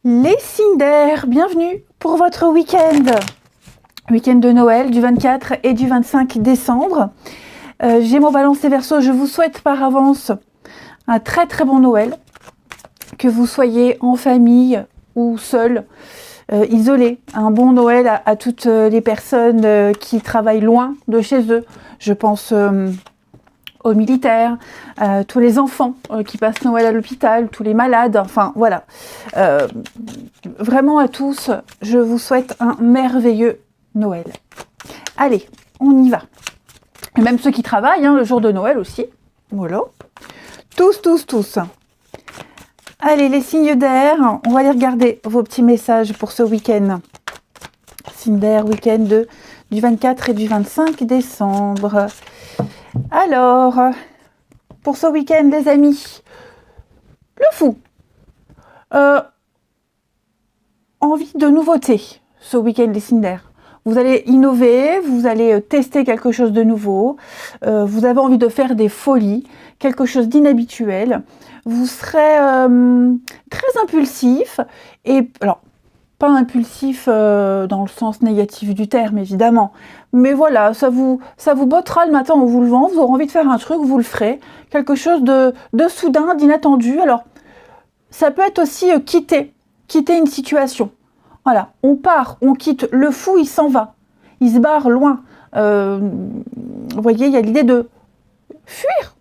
Les signes d'air, bienvenue pour votre week-end. Week-end de Noël du 24 et du 25 décembre. Gémeaux, Balance et Verseau, je vous souhaite par avance un très très bon Noël. Que vous soyez en famille ou seul, isolé. Un bon Noël à toutes les personnes qui travaillent loin de chez eux. Je pense aux militaires, tous les enfants qui passent Noël à l'hôpital, tous les malades, enfin voilà. Vraiment à tous, je vous souhaite un merveilleux Noël. Allez, on y va. Et même ceux qui travaillent, le jour de Noël aussi. Voilà. Tous. Allez, les signes d'air, on va aller regarder vos petits messages pour ce week-end. Signes d'air, week-end du 24 et du 25 décembre. Alors, pour ce week-end, les amis, le fou. Envie de nouveauté, ce week-end, les signes d'air. Vous allez innover, vous allez tester quelque chose de nouveau, vous avez envie de faire des folies, quelque chose d'inhabituel. Vous serez très impulsif, et alors, pas impulsif dans le sens négatif du terme, évidemment. Mais voilà, ça vous bottera le matin en vous levant, vous aurez envie de faire un truc, vous le ferez. Quelque chose de soudain, d'inattendu. Alors, ça peut être aussi quitter une situation. Voilà, on part, on quitte. Le fou, il s'en va. Il se barre loin. Vous voyez, il y a l'idée de fuir.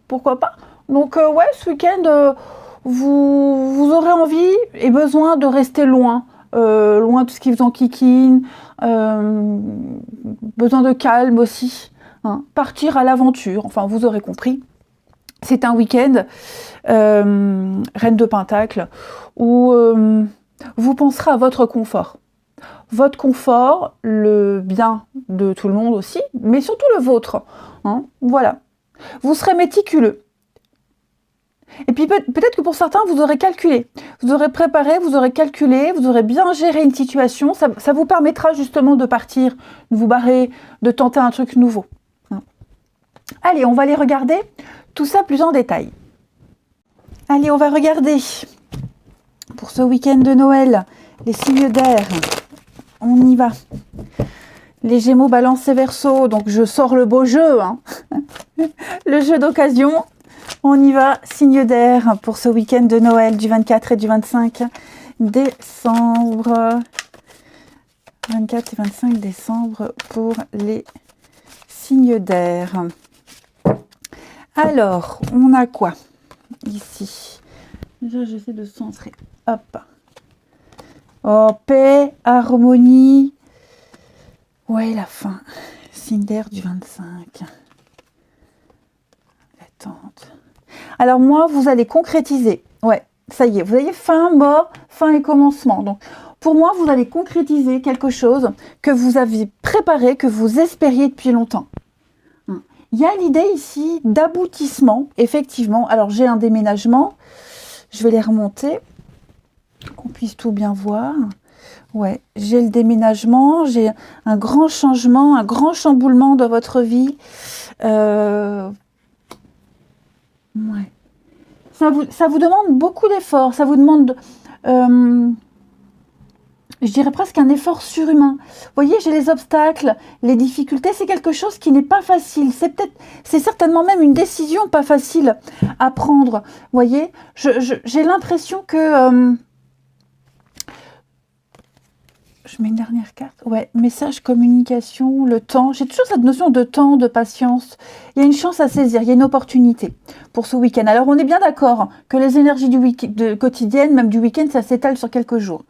Pourquoi pas? Donc, ouais, ce week-end, vous aurez envie et besoin de rester loin. Loin de tout ce qui vous enquiquine. Besoin de calme aussi. Partir à l'aventure. Enfin, vous aurez compris. C'est un week-end, Reine de Pentacle, où vous penserez à votre confort. Votre confort, le bien de tout le monde aussi, mais surtout le vôtre. Voilà. Vous serez méticuleux. Et puis peut-être que pour certains, vous aurez calculé. Vous aurez préparé, vous aurez calculé, vous aurez bien géré une situation. Ça vous permettra justement de partir, de vous barrer, de tenter un truc nouveau. Allez, on va aller regarder tout ça plus en détail. Allez, on va regarder pour ce week-end de Noël les signes d'air. On y va. Les Gémeaux, Balance et Verseau. Donc je sors le beau jeu, le jeu d'occasion. On y va, signe d'air pour ce week-end de Noël du 24 et du 25 décembre. 24 et 25 décembre pour les signes d'air. Alors, on a quoi ici? Déjà, j'essaie de centrer. Hop. Oh, paix, harmonie. Ouais, la fin. Signe d'air du 25. Détente. Alors moi, vous allez concrétiser. Ouais, ça y est. Vous avez fin, mort, fin et commencement. Donc, pour moi, vous allez concrétiser quelque chose que vous avez préparé, que vous espériez depuis longtemps. Il y a l'idée ici d'aboutissement, effectivement. Alors, j'ai un déménagement. Je vais les remonter, qu'on puisse tout bien voir. Ouais, j'ai le déménagement, j'ai un grand changement, un grand chamboulement dans votre vie. Ouais. Ça vous demande beaucoup d'efforts. Ça vous demande, je dirais presque un effort surhumain. Vous voyez, j'ai les obstacles, les difficultés. C'est quelque chose qui n'est pas facile. C'est certainement même une décision pas facile à prendre. Vous voyez, j'ai l'impression que... je mets une dernière carte. Ouais, message, communication, le temps. J'ai toujours cette notion de temps, de patience. Il y a une chance à saisir, il y a une opportunité pour ce week-end. Alors, on est bien d'accord que les énergies quotidiennes, même du week-end, ça s'étale sur quelques jours.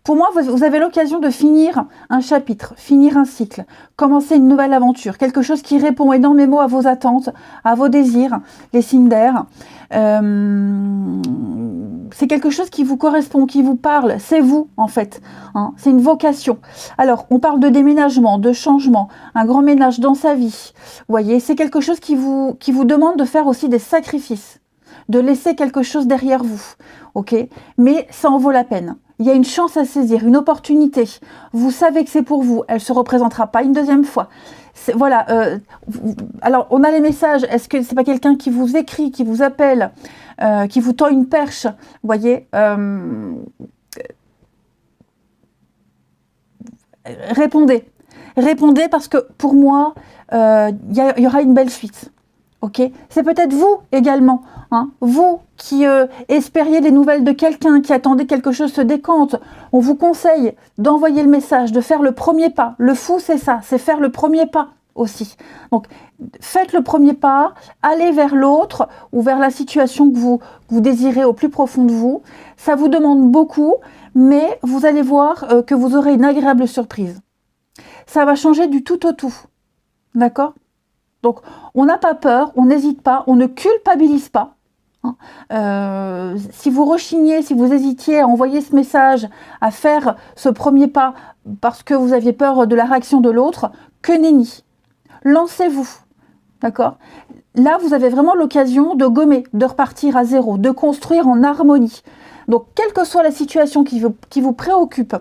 Pour moi, vous avez l'occasion de finir un chapitre, finir un cycle, commencer une nouvelle aventure, quelque chose qui répond énormément à vos attentes, à vos désirs, les signes d'air. C'est quelque chose qui vous correspond, qui vous parle, c'est vous en fait, c'est une vocation. Alors, on parle de déménagement, de changement, un grand ménage dans sa vie. Vous voyez, c'est quelque chose qui vous demande de faire aussi des sacrifices, de laisser quelque chose derrière vous, ok? Mais ça en vaut la peine. Il y a une chance à saisir, une opportunité. Vous savez que c'est pour vous. Elle ne se représentera pas une deuxième fois. Voilà. Alors, on a les messages. Est-ce que c'est pas quelqu'un qui vous écrit, qui vous appelle, qui vous tend une perche? Vous voyez, répondez. Répondez parce que pour moi, y aura une belle suite. Ok? C'est peut-être vous également. Hein, vous qui espériez des nouvelles de quelqu'un, qui attendait quelque chose se décante. On vous conseille d'envoyer le message, de faire le premier pas. Le fou, c'est ça, c'est faire le premier pas aussi. Donc, faites le premier pas, allez vers l'autre ou vers la situation que vous désirez au plus profond de vous. Ça vous demande beaucoup, mais vous allez voir que vous aurez une agréable surprise. Ça va changer du tout au tout. D'accord? Donc, on n'a pas peur, on n'hésite pas, on ne culpabilise pas. Si vous rechignez, si vous hésitiez à envoyer ce message, à faire ce premier pas parce que vous aviez peur de la réaction de l'autre, que nenni. Lancez-vous. D'accord? Là, vous avez vraiment l'occasion de gommer, de repartir à zéro, de construire en harmonie. Donc, quelle que soit la situation qui vous préoccupe,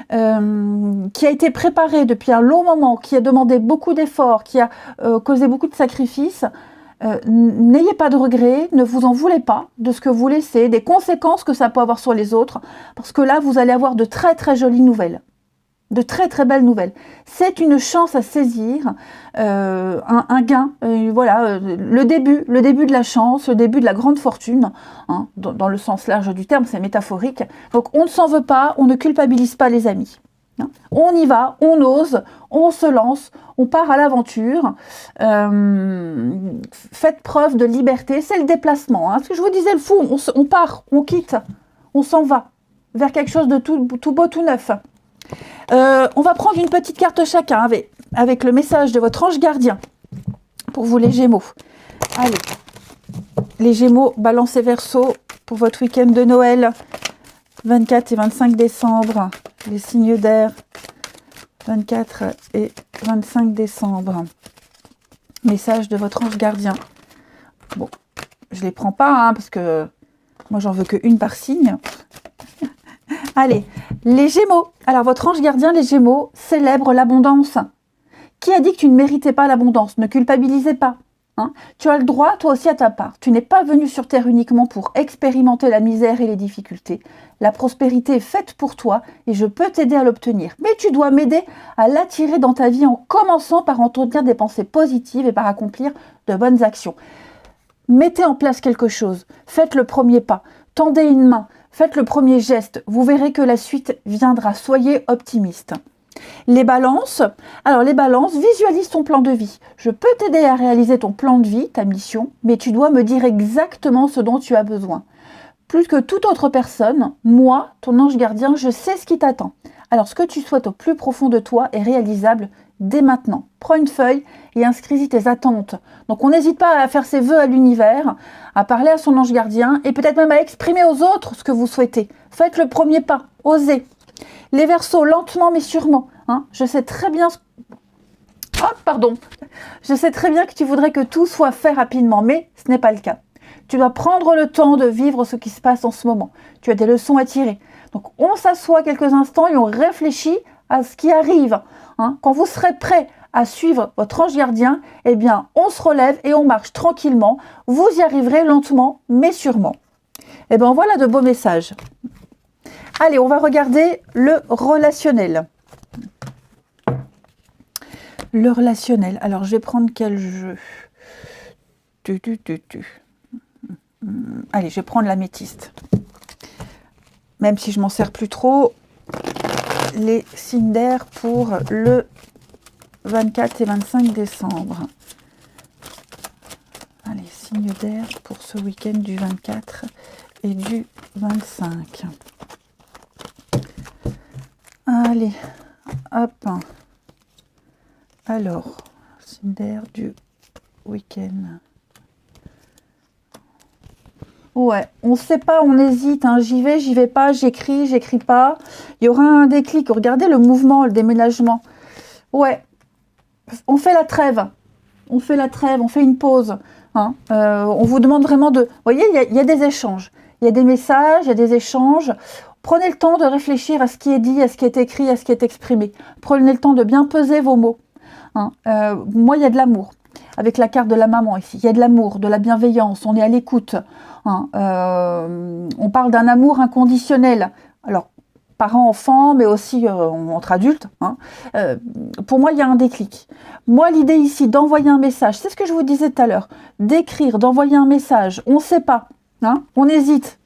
qui a été préparée depuis un long moment, qui a demandé beaucoup d'efforts, qui a causé beaucoup de sacrifices, n'ayez pas de regrets, ne vous en voulez pas de ce que vous laissez, des conséquences que ça peut avoir sur les autres, parce que là, vous allez avoir de très très jolies nouvelles. De très très belles nouvelles. C'est une chance à saisir, un gain, voilà, le début de la chance, le début de la grande fortune, hein, dans le sens large du terme, c'est métaphorique. Donc on ne s'en veut pas, on ne culpabilise pas les amis. Hein. On y va, on ose, on se lance, on part à l'aventure. Faites preuve de liberté, c'est le déplacement. Hein. Ce que je vous disais, le fou, on part, on quitte, on s'en va vers quelque chose de tout beau, tout neuf. On va prendre une petite carte chacun avec le message de votre ange gardien pour vous les Gémeaux. Allez, les Gémeaux, Balance et Verseau pour votre week-end de Noël, 24 et 25 décembre. Les signes d'air, 24 et 25 décembre. Message de votre ange gardien. Bon, je les prends pas parce que moi j'en veux qu'une par signe. Allez, les Gémeaux. Alors, votre ange gardien, les Gémeaux, célèbre l'abondance. Qui a dit que tu ne méritais pas l'abondance? Ne culpabilisez pas. Hein, tu as le droit, toi aussi, à ta part. Tu n'es pas venu sur Terre uniquement pour expérimenter la misère et les difficultés. La prospérité est faite pour toi et je peux t'aider à l'obtenir. Mais tu dois m'aider à l'attirer dans ta vie en commençant par entretenir des pensées positives et par accomplir de bonnes actions. Mettez en place quelque chose. Faites le premier pas. Tendez une main. Faites le premier geste, vous verrez que la suite viendra. Soyez optimiste. Les balances. Alors les balances, visualise ton plan de vie. Je peux t'aider à réaliser ton plan de vie, ta mission, mais tu dois me dire exactement ce dont tu as besoin. Plus que toute autre personne, moi, ton ange gardien, je sais ce qui t'attend. Alors ce que tu souhaites au plus profond de toi est réalisable dès maintenant. Prends une feuille et inscris-y tes attentes. Donc on n'hésite pas à faire ses vœux à l'univers, à parler à son ange gardien et peut-être même à exprimer aux autres ce que vous souhaitez. Faites le premier pas, osez. Les Verseaux, lentement mais sûrement. Hein, je sais très bien Je sais très bien que tu voudrais que tout soit fait rapidement, mais ce n'est pas le cas. Tu dois prendre le temps de vivre ce qui se passe en ce moment. Tu as des leçons à tirer. Donc on s'assoit quelques instants et on réfléchit à ce qui arrive. Hein. Quand vous serez prêt à suivre votre ange gardien, eh bien, on se relève et on marche tranquillement. Vous y arriverez lentement, mais sûrement. Eh bien, voilà de beaux messages. Allez, on va regarder le relationnel. Le relationnel. Alors, je vais prendre quel jeu? Allez, je vais prendre l'améthyste. Même si je m'en sers plus trop. Les signes d'air pour le 24 et 25 décembre. Allez, signes d'air pour ce week-end du 24 et du 25. Allez, hop. Alors, signe d'air du week-end. Ouais, on ne sait pas, on hésite, hein. J'y vais pas, j'écris pas. Il y aura un déclic. Regardez le mouvement, le déménagement. Ouais, on fait la trêve. On fait une pause. Hein. On vous demande vraiment de... Vous voyez, il y a des échanges. Il y a des messages, il y a des échanges. Prenez le temps de réfléchir à ce qui est dit, à ce qui est écrit, à ce qui est exprimé. Prenez le temps de bien peser vos mots. hein. Moi, il y a de l'amour. Avec la carte de la maman ici, il y a de l'amour, de la bienveillance, on est à l'écoute. Hein. On parle d'un amour inconditionnel. Alors, parents-enfants, mais aussi entre adultes. Hein. Pour moi, il y a un déclic. Moi, l'idée ici d'envoyer un message, c'est ce que je vous disais tout à l'heure, d'écrire, d'envoyer un message, on ne sait pas, hein, on hésite.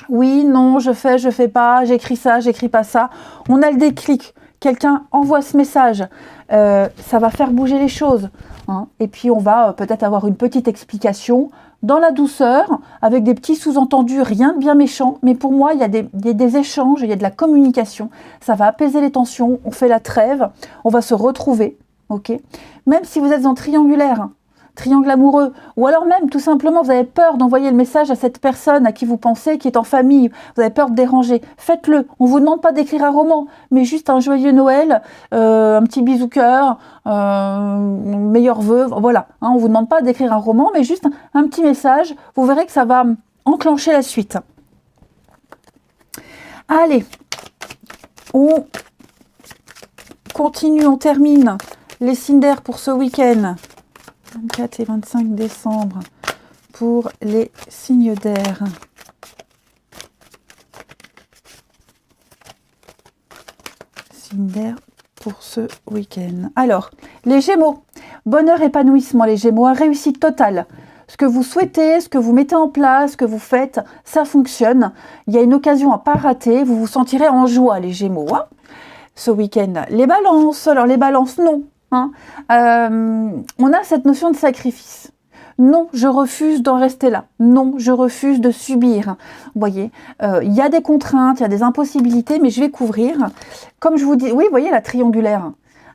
Oui, non, je fais pas, j'écris ça, j'écris pas ça. On a le déclic. Quelqu'un envoie ce message, ça va faire bouger les choses. Hein. Et puis on va peut-être avoir une petite explication dans la douceur, avec des petits sous-entendus, rien de bien méchant. Mais pour moi, il y a des échanges, il y a de la communication. Ça va apaiser les tensions, on fait la trêve, on va se retrouver. Okay, même si vous êtes en triangulaire, triangle amoureux, ou alors même tout simplement vous avez peur d'envoyer le message à cette personne à qui vous pensez, qui est en famille, vous avez peur de déranger, faites-le. On ne vous demande pas d'écrire un roman, mais juste un joyeux Noël, un petit bisou cœur, meilleurs vœux, voilà. Hein, on ne vous demande pas d'écrire un roman, mais juste un petit message, vous verrez que ça va enclencher la suite. Allez, on continue, on termine les signes d'air pour ce week-end. 24 et 25 décembre pour les signes d'air. Signes d'air pour ce week-end. Alors, les Gémeaux. Bonheur, épanouissement, les Gémeaux. Réussite totale. Ce que vous souhaitez, ce que vous mettez en place, ce que vous faites, ça fonctionne. Il y a une occasion à ne pas rater. Vous vous sentirez en joie, les Gémeaux. Hein, ce week-end. Les Balances. Alors, les Balances, non. Hein, on a cette notion de sacrifice. Non, je refuse d'en rester là. Non, je refuse de subir. Vous voyez, il y a des contraintes, il y a des impossibilités, mais je vais couvrir. Comme je vous dis, oui, vous voyez la triangulaire.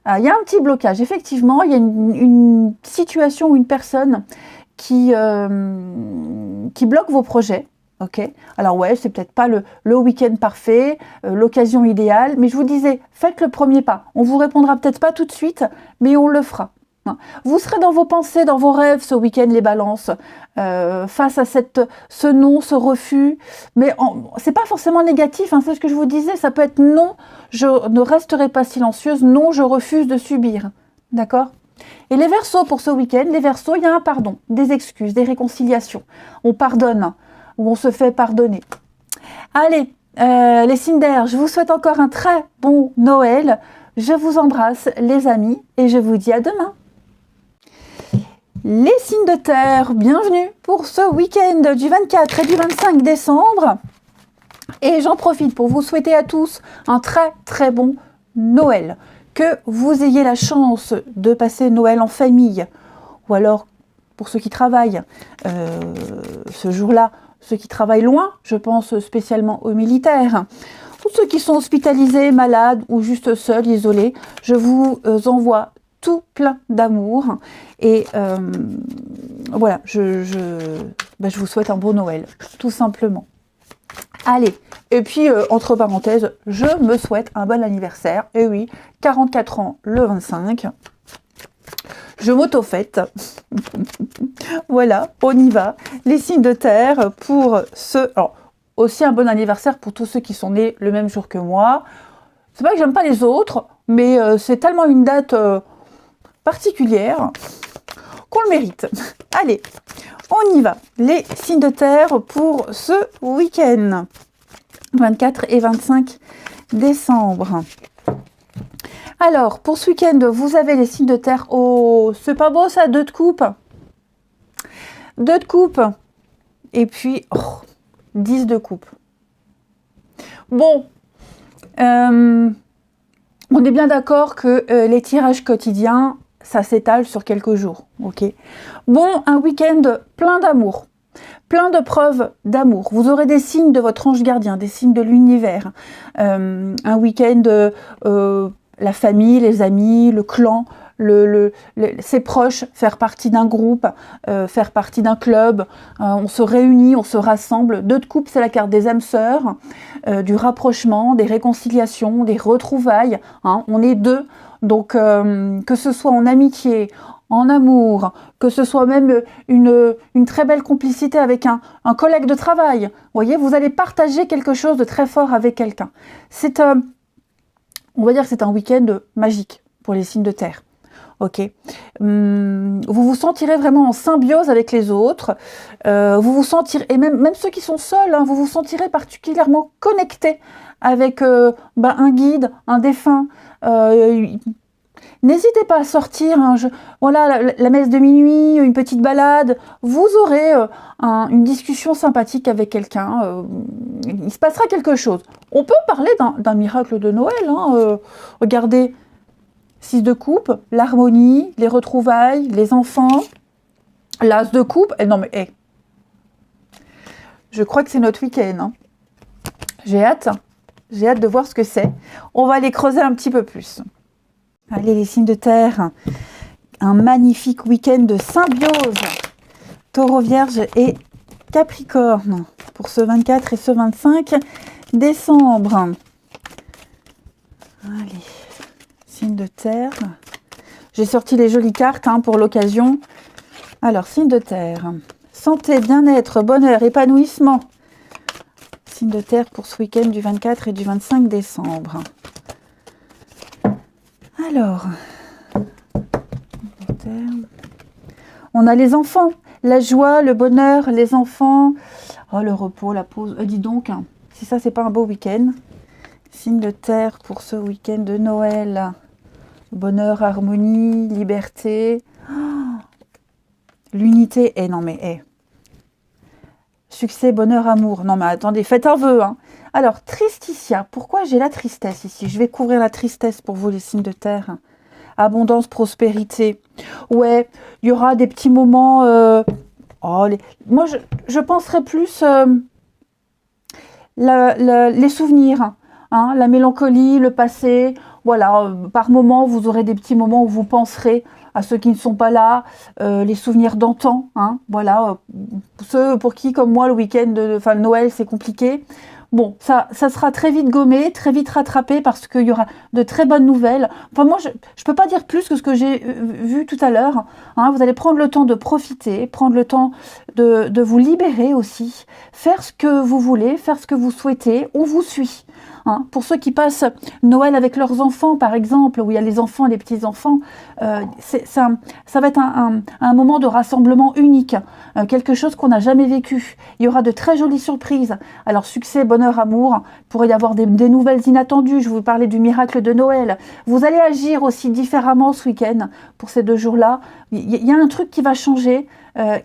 Il y a un petit blocage. Effectivement, il y a une situation ou une personne qui bloque vos projets. Ok. Alors ouais, c'est peut-être pas le week-end parfait, l'occasion idéale, mais je vous disais, faites le premier pas. On vous répondra peut-être pas tout de suite, mais on le fera. Vous serez dans vos pensées, dans vos rêves ce week-end, les Balances, face à ce non, ce refus. Mais c'est pas forcément négatif, hein, c'est ce que je vous disais, ça peut être non, je ne resterai pas silencieuse, non, je refuse de subir. D'accord ? Et les Verseaux pour ce week-end, les Verseaux, il y a un pardon, des excuses, des réconciliations. On pardonne, ou on se fait pardonner. Allez, les signes d'air, je vous souhaite encore un très bon Noël. Je vous embrasse, les amis, et je vous dis à demain. Les signes de terre, bienvenue pour ce week-end du 24 et du 25 décembre. Et j'en profite pour vous souhaiter à tous un très très bon Noël. Que vous ayez la chance de passer Noël en famille, ou alors pour ceux qui travaillent ce jour-là, ceux qui travaillent loin, je pense spécialement aux militaires, tous ceux qui sont hospitalisés, malades ou juste seuls, isolés, je vous envoie tout plein d'amour et voilà, je vous souhaite un beau Noël, tout simplement. Allez, et puis entre parenthèses, je me souhaite un bon anniversaire, et oui, 44 ans le 25. Je m'auto-fête. Voilà, on y va. Les signes de terre pour ceux... Alors, aussi un bon anniversaire pour tous ceux qui sont nés le même jour que moi. C'est pas que j'aime pas les autres, mais c'est tellement une date particulière qu'on le mérite. Allez, on y va. Les signes de terre pour ce week-end. 24 et 25 décembre. Alors, pour ce week-end, vous avez les signes de terre. Oh, c'est pas beau ça, 2 de coupe. 2 de coupe. Et puis, 10 de coupe. Bon, on est bien d'accord que les tirages quotidiens, ça s'étale sur quelques jours. Ok. Bon, un week-end plein d'amour. Plein de preuves d'amour. Vous aurez des signes de votre ange gardien, des signes de l'univers. Un week-end, la famille, les amis, le clan, ses proches, faire partie d'un groupe, faire partie d'un club. On se réunit, on se rassemble. 2 de coupe, c'est la carte des âmes sœurs, du rapprochement, des réconciliations, des retrouvailles. Hein, on est 2. Donc, que ce soit en amitié, en amour, que ce soit même une très belle complicité avec un collègue de travail. Vous voyez, vous allez partager quelque chose de très fort avec quelqu'un. C'est, on va dire que c'est un week-end magique pour les signes de terre. ok. Vous vous sentirez vraiment en symbiose avec les autres. Vous vous sentirez, et même ceux qui sont seuls, hein, vous vous sentirez particulièrement connectés avec un guide, un défunt. N'hésitez pas à sortir, hein, voilà, la messe de minuit, une petite balade. Vous aurez une discussion sympathique avec quelqu'un. Il se passera quelque chose. On peut parler d'un miracle de Noël. Hein, regardez, 6 de coupe, l'harmonie, les retrouvailles, les enfants, l'as de coupe. Non mais, je crois que c'est notre week-end. Hein. J'ai hâte de voir ce que c'est. On va aller creuser un petit peu plus. Allez, les signes de terre, un magnifique week-end de symbiose. Taureau, Vierge et Capricorne pour ce 24 et ce 25 décembre. Allez, signes de terre. J'ai sorti les jolies cartes pour l'occasion. Alors, signes de terre. Santé, bien-être, bonheur, épanouissement. Signes de terre pour ce week-end du 24 et du 25 décembre. Alors, on a les enfants, la joie, le bonheur, les enfants, oh, le repos, la pause. Dis donc, hein, si ça, c'est pas un beau week-end. Signe de terre pour ce week-end de Noël. Bonheur, harmonie, liberté. Oh, l'unité. Non mais, succès, bonheur, amour. Non mais attendez, faites un vœu. Hein. Alors, Tristitia, pourquoi j'ai la tristesse ici? Je vais couvrir la tristesse pour vous, les signes de terre. Abondance, prospérité. Ouais, il y aura des petits moments... Moi, je penserais plus les souvenirs, hein, la mélancolie, le passé. Voilà, par moments, vous aurez des petits moments où vous penserez à ceux qui ne sont pas là, les souvenirs d'antan. Hein, voilà, ceux pour qui, comme moi, le week-end, le Noël, c'est compliqué. Bon, ça sera très vite gommé, très vite rattrapé parce qu'il y aura de très bonnes nouvelles. Enfin, moi, je peux pas dire plus que ce que j'ai vu tout à l'heure. Hein. Vous allez prendre le temps de profiter, prendre le temps de vous libérer aussi, faire ce que vous voulez, faire ce que vous souhaitez. On vous suit. Hein. Pour ceux qui passent Noël avec leurs enfants, par exemple, où il y a les enfants et les petits-enfants, ça va être un moment de rassemblement unique, quelque chose qu'on n'a jamais vécu. Il y aura de très jolies surprises. Alors, succès, bonheur, amour, il pourrait y avoir des nouvelles inattendues. Je vous parlais du miracle de Noël. Vous allez agir aussi différemment ce week-end pour ces 2 jours-là. Il y a un truc qui va changer,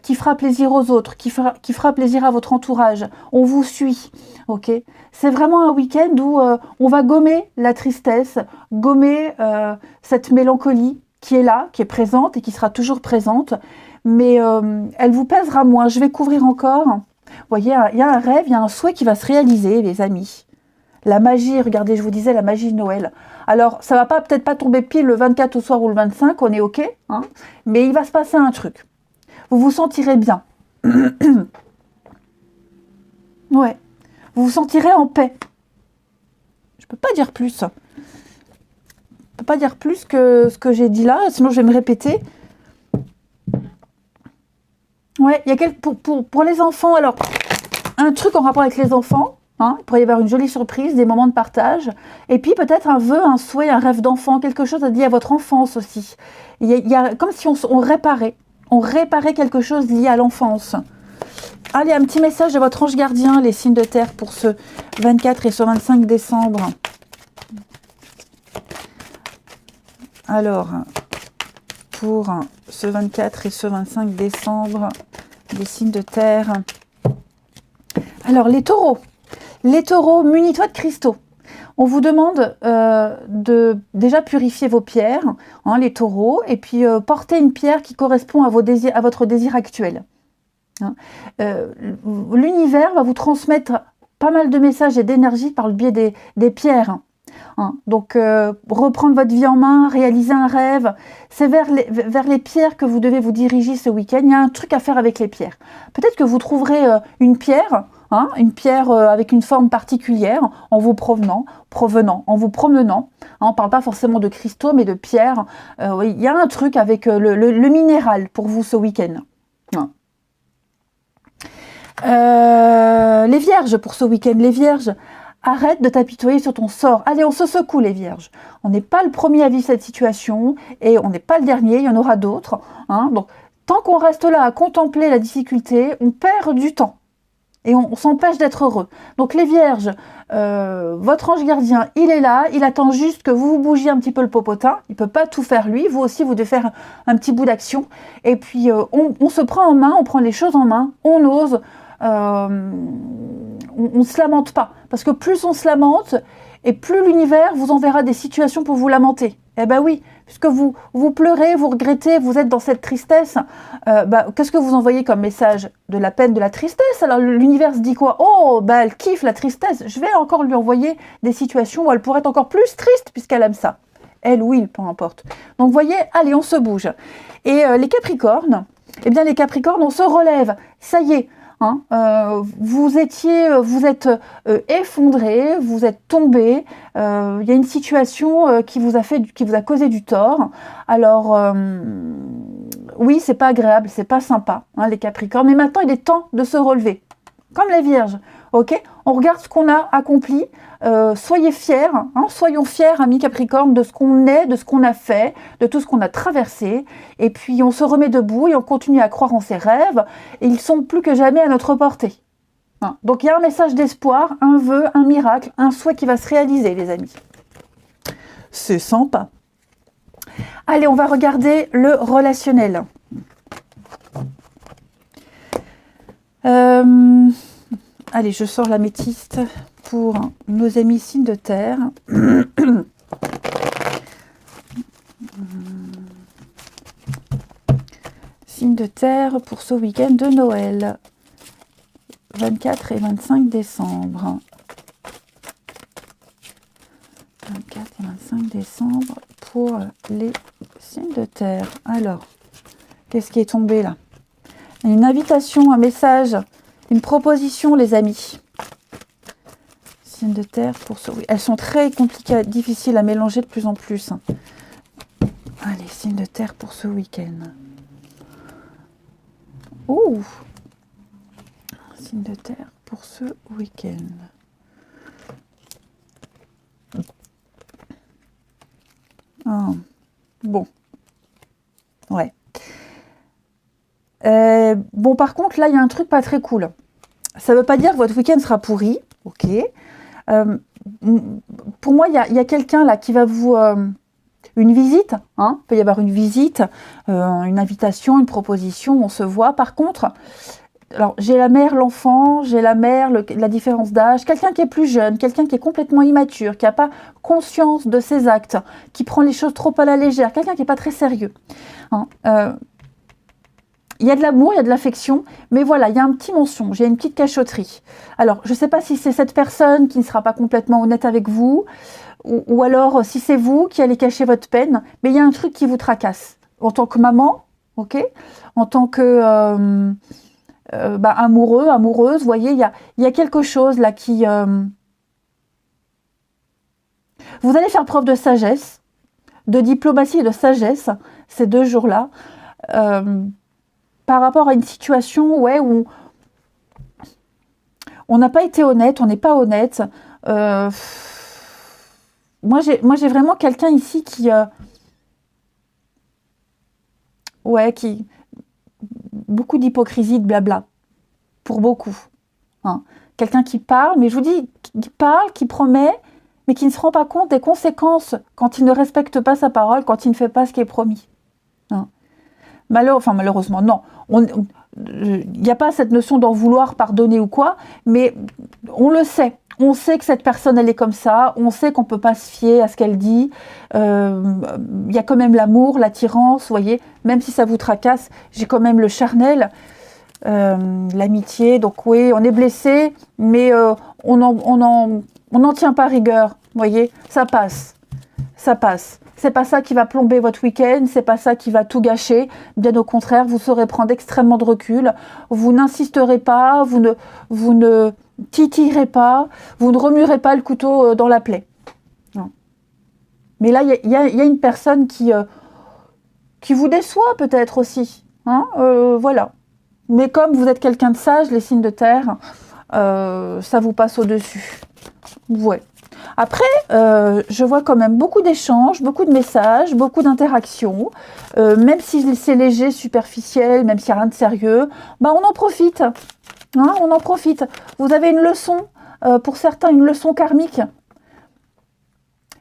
qui fera plaisir aux autres, qui fera plaisir à votre entourage. On vous suit, ok? C'est vraiment un week-end où on va gommer la tristesse, gommer cette mélancolie qui est là, qui est présente et qui sera toujours présente, mais elle vous pèsera moins. Je vais couvrir encore. Vous voyez, il y a un rêve, il y a un souhait qui va se réaliser, les amis. La magie, regardez, je vous disais, la magie de Noël. Alors, ça va peut-être pas tomber pile le 24 au soir ou le 25, on est OK, hein, mais il va se passer un truc. Vous vous sentirez bien. Ouais. Vous vous sentirez en paix. Je peux pas dire plus. Je peux pas dire plus que ce que j'ai dit là, sinon je vais me répéter. Ouais, il y a pour les enfants, alors, un truc en rapport avec les enfants. Hein, il pourrait y avoir une jolie surprise, des moments de partage. Et puis peut-être un vœu, un souhait, un rêve d'enfant, quelque chose à dire à votre enfance aussi. Il y a comme si on réparait. On réparait quelque chose lié à l'enfance. Allez, un petit message de votre ange gardien, les signes de terre, pour ce 24 et ce 25 décembre. Alors, pour ce 24 et ce 25 décembre, les signes de terre. Alors, les taureaux. Les taureaux, munis-toi de cristaux. On vous demande de déjà purifier vos pierres, hein, les taureaux, et puis porter une pierre qui correspond à votre désir actuel. Hein. L'univers va vous transmettre pas mal de messages et d'énergie par le biais des pierres. Hein. Donc, reprendre votre vie en main, réaliser un rêve, c'est vers les pierres que vous devez vous diriger ce week-end. Il y a un truc à faire avec les pierres. Peut-être que vous trouverez une pierre, hein, avec une forme particulière en vous promenant. En vous promenant. Hein, on ne parle pas forcément de cristaux, mais de pierres. Oui, il y a un truc avec le minéral pour vous ce week-end. Hein. Les vierges pour ce week-end, les vierges. arrête de t'apitoyer sur ton sort. Allez, on se secoue les vierges. On n'est pas le premier à vivre cette situation et on n'est pas le dernier, il y en aura d'autres. Hein. Donc, tant qu'on reste là à contempler la difficulté, on perd du temps et on s'empêche d'être heureux. Donc les vierges, votre ange gardien, il est là, il attend juste que vous bougiez un petit peu le popotin. Il ne peut pas tout faire lui, vous aussi vous devez faire un petit bout d'action. Et puis on se prend en main, on prend les choses en main, on ose. On ne se lamente pas, parce que plus on se lamente, et plus l'univers vous enverra des situations pour vous lamenter. Eh ben oui, puisque vous pleurez, vous regrettez, vous êtes dans cette tristesse, qu'est-ce que vous envoyez comme message? De la peine, de la tristesse. Alors l'univers se dit quoi? Oh, elle kiffe la tristesse, je vais encore lui envoyer des situations où elle pourrait être encore plus triste, puisqu'elle aime ça. Elle ou il, peu importe. Donc vous voyez, allez, on se bouge. Et les Capricornes, on se relève, ça y est. Hein, vous êtes effondré, vous êtes tombé, il y a une situation qui vous a causé du tort. Alors oui, c'est pas agréable, c'est pas sympa, hein, les Capricornes, mais maintenant il est temps de se relever, comme les Vierges. Ok, on regarde ce qu'on a accompli. Soyez fiers, hein, soyons fiers, amis Capricorne, de ce qu'on est, de ce qu'on a fait, de tout ce qu'on a traversé. Et puis on se remet debout et on continue à croire en ses rêves. Et ils sont plus que jamais à notre portée. Hein. Donc il y a un message d'espoir, un vœu, un miracle, un souhait qui va se réaliser, les amis. C'est sympa. Allez, on va regarder le relationnel. Allez, je sors l'améthyste pour nos amis signes de terre. Signes de terre pour ce week-end de Noël. 24 et 25 décembre. 24 et 25 décembre pour les signes de terre. Alors, qu'est-ce qui est tombé là? Une invitation, un message, une proposition, les amis. Signes de terre pour ce... Elles sont très compliquées, difficiles à mélanger de plus en plus. Allez, signes de terre pour ce week-end. Ouh! Signes de terre pour ce week-end. Ah, bon. Ouais. Bon, par contre, là, il y a un truc pas très cool. Ça ne veut pas dire que votre week-end sera pourri. Ok. Pour moi, il y a quelqu'un là qui va vous... une visite, hein, il peut y avoir une visite, une invitation, une proposition, on se voit. Par contre, alors j'ai la mère, l'enfant, j'ai la mère, la différence d'âge, quelqu'un qui est plus jeune, quelqu'un qui est complètement immature, qui n'a pas conscience de ses actes, qui prend les choses trop à la légère, quelqu'un qui n'est pas très sérieux. Hein, il y a de l'amour, il y a de l'affection, mais voilà, il y a un petit mensonge, il y a une petite cachotterie. Alors, je ne sais pas si c'est cette personne qui ne sera pas complètement honnête avec vous, ou alors si c'est vous qui allez cacher votre peine, mais il y a un truc qui vous tracasse. En tant que maman, ok, en tant que amoureux, amoureuse, vous voyez, il y a quelque chose là qui... Vous allez faire preuve de sagesse, de diplomatie et de sagesse ces 2 jours-là, par rapport à une situation où on n'a pas été honnête, on n'est pas honnête. Moi, j'ai vraiment quelqu'un ici qui beaucoup d'hypocrisie, de blabla, pour beaucoup. Hein. Quelqu'un qui parle, mais je vous dis, qui parle, qui promet, mais qui ne se rend pas compte des conséquences quand il ne respecte pas sa parole, quand il ne fait pas ce qui est promis. Hein. Malheureusement, non. Il n'y a pas cette notion d'en vouloir pardonner ou quoi, mais on le sait. On sait que cette personne, elle est comme ça. On sait qu'on ne peut pas se fier à ce qu'elle dit. Il y a quand même l'amour, l'attirance, vous voyez. Même si ça vous tracasse, j'ai quand même le charnel, l'amitié. Donc oui, on est blessé, mais on n'en tient pas rigueur, vous voyez. Ça passe. Ça passe. C'est pas ça qui va plomber votre week-end, c'est pas ça qui va tout gâcher. Bien au contraire, vous saurez prendre extrêmement de recul. Vous n'insisterez pas, vous ne titillerez pas, vous ne remuerez pas le couteau dans la plaie. Non. Mais là, il y a une personne qui vous déçoit peut-être aussi. Hein, voilà. Mais comme vous êtes quelqu'un de sage, les signes de terre, ça vous passe au-dessus. Ouais. Après, je vois quand même beaucoup d'échanges, beaucoup de messages, beaucoup d'interactions. Même si c'est léger, superficiel, même s'il n'y a rien de sérieux, bah on en profite. Hein, on en profite. Vous avez une leçon, pour certains, une leçon karmique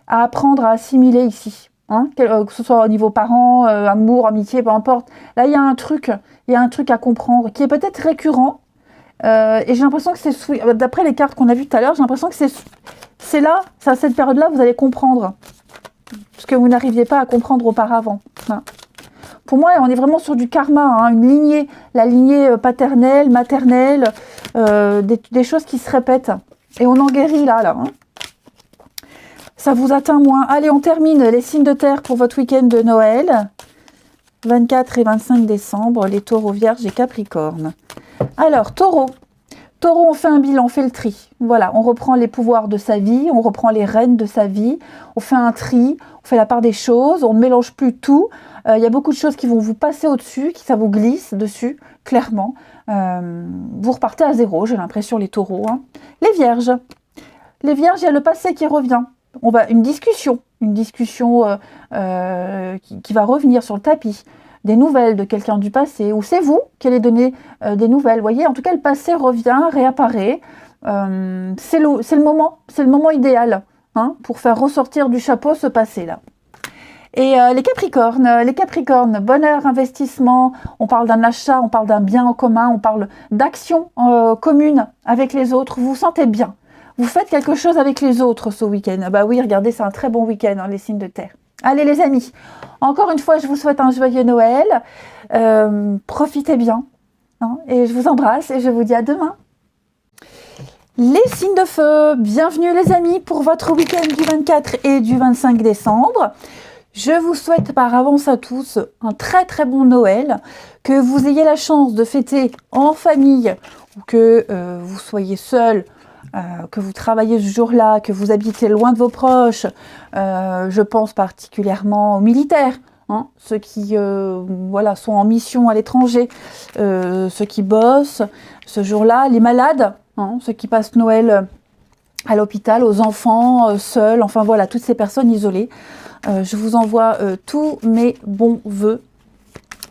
à apprendre, à assimiler ici. Hein, que ce soit au niveau parents, amour, amitié, peu importe. Là, il y a un truc à comprendre qui est peut-être récurrent. Et j'ai l'impression que c'est, d'après les cartes qu'on a vues tout à l'heure, j'ai l'impression que c'est là, c'est à cette période-là, vous allez comprendre ce que vous n'arriviez pas à comprendre auparavant. Hein. Pour moi, on est vraiment sur du karma, hein, une lignée, la lignée paternelle, maternelle, des choses qui se répètent. Et on en guérit là. Hein. Ça vous atteint moins. Allez, on termine les signes de terre pour votre week-end de Noël. 24 et 25 décembre, les taureaux, vierges et capricornes. Alors, taureau. Taureau, on fait un bilan, on fait le tri. Voilà, on reprend les pouvoirs de sa vie, on reprend les rênes de sa vie, on fait un tri, on fait la part des choses, on ne mélange plus tout. Il y a beaucoup de choses qui vont vous passer au-dessus, qui ça vous glisse dessus, clairement. Vous repartez à zéro, j'ai l'impression, les taureaux. Hein. Les vierges. Les vierges, il y a le passé qui revient. On va une discussion qui va revenir sur le tapis. Des nouvelles de quelqu'un du passé, ou c'est vous qui allez donner des nouvelles. Vous voyez, en tout cas, le passé revient, réapparaît. C'est le moment idéal hein, pour faire ressortir du chapeau ce passé-là. Et les Capricornes, bonheur, investissement, on parle d'un achat, on parle d'un bien en commun, on parle d'action commune avec les autres. Vous vous sentez bien. Vous faites quelque chose avec les autres ce week-end. Bah oui, regardez, c'est un très bon week-end, hein, les signes de terre. Allez les amis, encore une fois, je vous souhaite un joyeux Noël. Profitez bien. Hein, et je vous embrasse et je vous dis à demain. Les signes de feu, bienvenue les amis pour votre week-end du 24 et du 25 décembre. Je vous souhaite par avance à tous un très très bon Noël, que vous ayez la chance de fêter en famille ou que vous soyez seul. Que vous travaillez ce jour-là, que vous habitez loin de vos proches, je pense particulièrement aux militaires, hein, ceux qui sont en mission à l'étranger, ceux qui bossent ce jour-là, les malades, hein, ceux qui passent Noël à l'hôpital, aux enfants seuls, enfin voilà, toutes ces personnes isolées. Je vous envoie tous mes bons vœux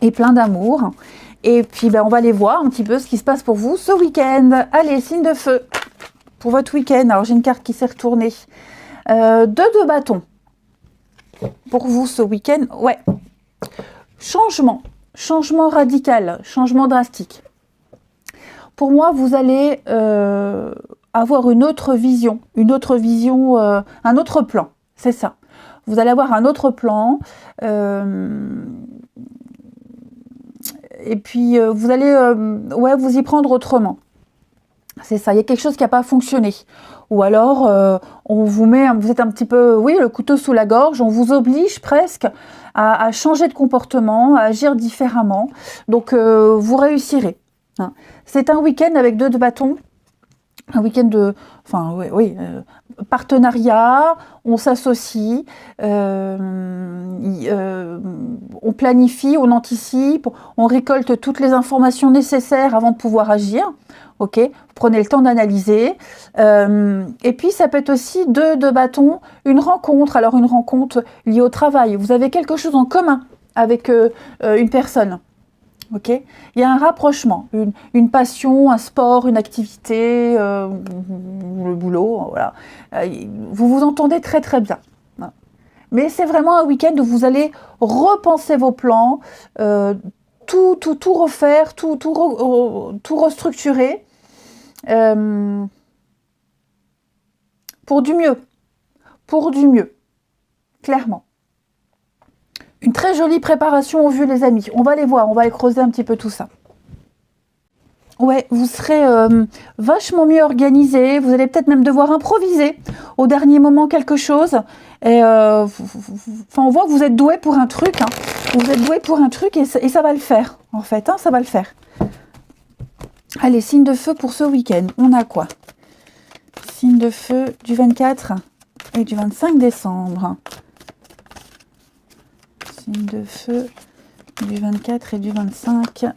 et plein d'amour. Et puis on va aller voir un petit peu ce qui se passe pour vous ce week-end. Allez, signe de feu pour votre week-end. Alors j'ai une carte qui s'est retournée. 2 de bâton. Pour vous ce week-end, ouais. Changement radical, changement drastique. Pour moi, vous allez avoir une autre vision, un autre plan. C'est ça. Vous allez avoir un autre plan. Et puis vous allez vous y prendre autrement. C'est ça, il y a quelque chose qui n'a pas fonctionné. Ou alors, on vous êtes un petit peu, le couteau sous la gorge, on vous oblige presque à changer de comportement, à agir différemment. Donc, vous réussirez. Hein. C'est un week-end avec 2 de bâton, un week-end de, partenariat, on s'associe, on planifie, on anticipe, on récolte toutes les informations nécessaires avant de pouvoir agir. Ok, vous prenez le temps d'analyser. Et puis ça peut être aussi 2 de bâton, une rencontre. Alors une rencontre liée au travail. Vous avez quelque chose en commun avec une personne. Ok, il y a un rapprochement, une passion, un sport, une activité, le boulot, voilà. Vous vous entendez très très bien. Mais c'est vraiment un week-end où vous allez repenser vos plans, tout refaire, tout restructurer pour du mieux, clairement. Une très jolie préparation au vu les amis. On va aller voir, on va aller creuser un petit peu tout ça. Ouais, vous serez vachement mieux organisé. Vous allez peut-être même devoir improviser au dernier moment quelque chose. Et on voit que vous êtes doué pour un truc. Hein. Vous êtes doué pour un truc et ça va le faire, en fait. Hein, ça va le faire. Allez, signe de feu pour ce week-end. On a quoi? Signe de feu du 24 et du 25 décembre. Signe de feu du 24 et du 25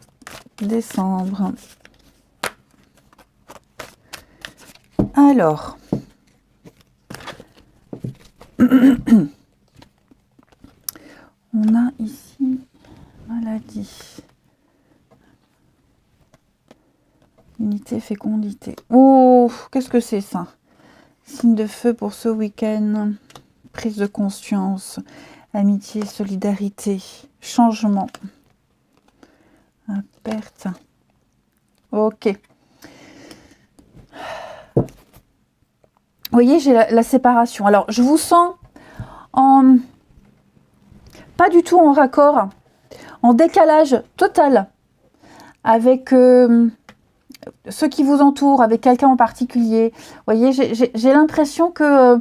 décembre. Alors, On a ici maladie. Unité, fécondité. Oh, qu'est-ce que c'est ça? Signe de feu pour ce week-end. Prise de conscience. Amitié, solidarité. Changement. Perte. Ok. Vous voyez, j'ai la séparation. Alors, je vous sens en... pas du tout en raccord, en décalage total avec ceux qui vous entourent, avec quelqu'un en particulier. Vous voyez, j'ai l'impression que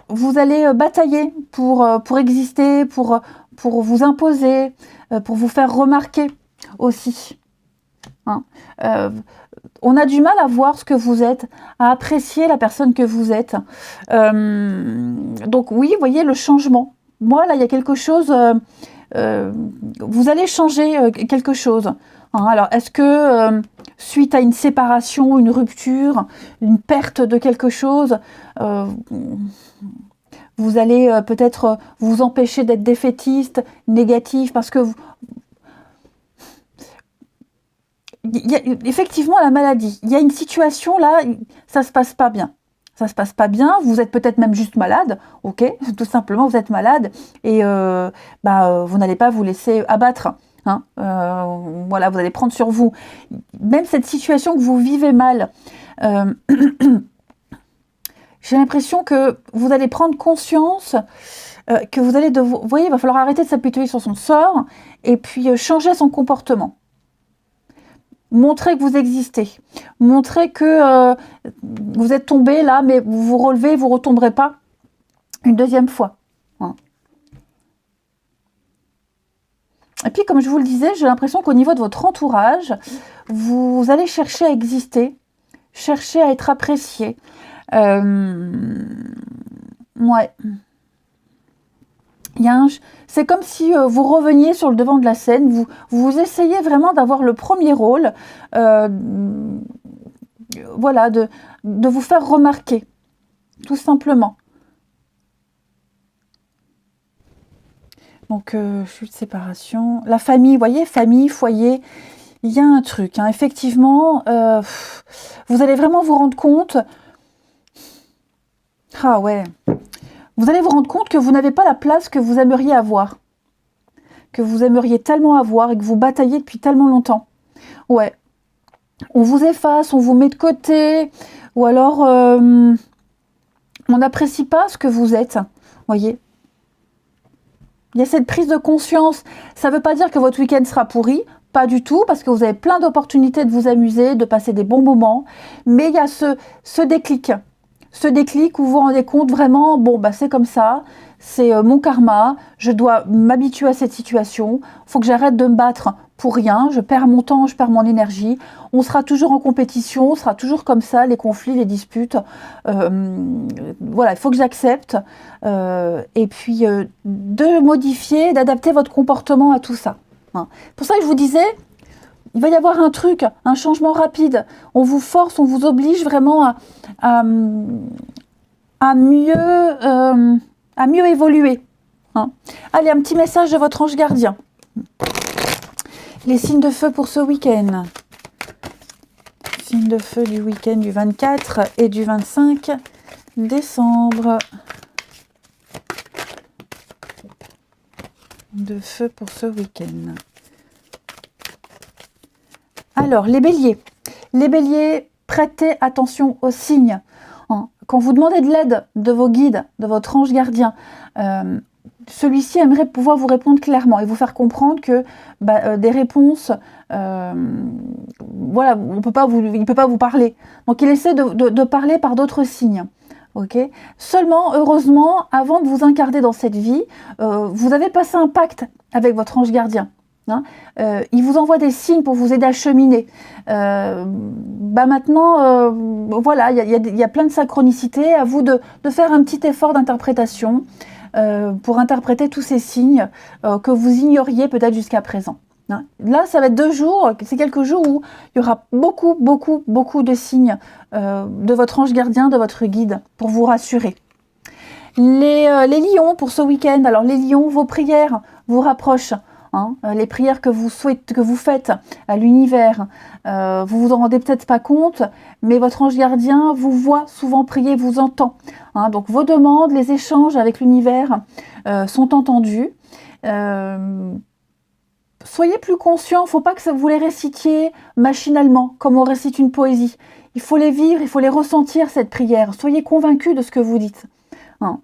vous allez batailler pour exister, pour vous imposer, pour vous faire remarquer aussi. Hein. On a du mal à voir ce que vous êtes, à apprécier la personne que vous êtes. Donc oui, vous voyez le changement. Moi, là, il y a quelque chose... vous allez changer quelque chose. Hein, alors, est-ce que suite à une séparation, une rupture, une perte de quelque chose, vous allez peut-être vous empêcher d'être défaitiste, négatif, parce que il y a effectivement la maladie. Il y a une situation là, ça se passe pas bien. Ça se passe pas bien, vous êtes peut-être même juste malade, ok, tout simplement vous êtes malade et vous n'allez pas vous laisser abattre, hein, voilà, vous allez prendre sur vous. Même cette situation que vous vivez mal, j'ai l'impression que vous allez prendre conscience que vous allez devoir, vous voyez, il va falloir arrêter de s'apitoyer sur son sort et puis changer son comportement. Montrez que vous existez. Montrez que vous êtes tombé là, mais vous vous relevez, vous ne retomberez pas une deuxième fois. Hein. Et puis, comme je vous le disais, j'ai l'impression qu'au niveau de votre entourage, vous allez chercher à exister, chercher à être apprécié. Ouais. C'est comme si vous reveniez sur le devant de la scène, vous essayez vraiment d'avoir le premier rôle, voilà, de vous faire remarquer, tout simplement. Donc, chute, séparation, la famille, vous voyez, famille, foyer, il y a un truc, hein, effectivement, vous allez vraiment vous rendre compte, ah ouais, vous allez vous rendre compte que vous n'avez pas la place que vous aimeriez avoir. Que vous aimeriez tellement avoir et que vous bataillez depuis tellement longtemps. Ouais. On vous efface, on vous met de côté. Ou alors, on n'apprécie pas ce que vous êtes. Voyez. Il y a cette prise de conscience. Ça ne veut pas dire que votre week-end sera pourri. Pas du tout, parce que vous avez plein d'opportunités de vous amuser, de passer des bons moments. Mais il y a ce déclic. Ce déclic où vous vous rendez compte vraiment, bon, bah c'est comme ça, c'est mon karma, je dois m'habituer à cette situation, il faut que j'arrête de me battre pour rien, je perds mon temps, je perds mon énergie, on sera toujours en compétition, on sera toujours comme ça, les conflits, les disputes, voilà, il faut que j'accepte, et puis de modifier, d'adapter votre comportement à tout ça. Hein. Pour ça que je vous disais, il va y avoir un truc, un changement rapide. On vous force, on vous oblige vraiment à mieux évoluer. Hein. Allez, un petit message de votre ange gardien. Les signes de feu pour ce week-end. Signes de feu du week-end du 24 et du 25 décembre. De feu pour ce week-end. Alors, les béliers, prêtez attention aux signes. Quand vous demandez de l'aide de vos guides, de votre ange gardien, celui-ci aimerait pouvoir vous répondre clairement et vous faire comprendre que des réponses, voilà, il ne peut pas vous parler. Donc, il essaie de parler par d'autres signes. Okay. Seulement, heureusement, avant de vous incarner dans cette vie, vous avez passé un pacte avec votre ange gardien. Hein, il vous envoie des signes pour vous aider à cheminer. Maintenant, voilà, il y a plein de synchronicités. À vous de faire un petit effort d'interprétation pour interpréter tous ces signes que vous ignoriez peut-être jusqu'à présent. Hein. Là, ça va être 2 jours, c'est quelques jours où il y aura beaucoup de signes de votre ange gardien, de votre guide, pour vous rassurer. Les lions pour ce week-end. Alors les lions, vos prières vous rapprochent. Hein, les prières que vous faites à l'univers, vous vous en rendez peut-être pas compte, mais votre ange gardien vous voit souvent prier, vous entend. Hein, donc vos demandes, les échanges avec l'univers sont entendus. Soyez plus conscient, faut pas que vous les récitiez machinalement, comme on récite une poésie. Il faut les vivre, il faut les ressentir, cette prière. Soyez convaincus de ce que vous dites. Hein.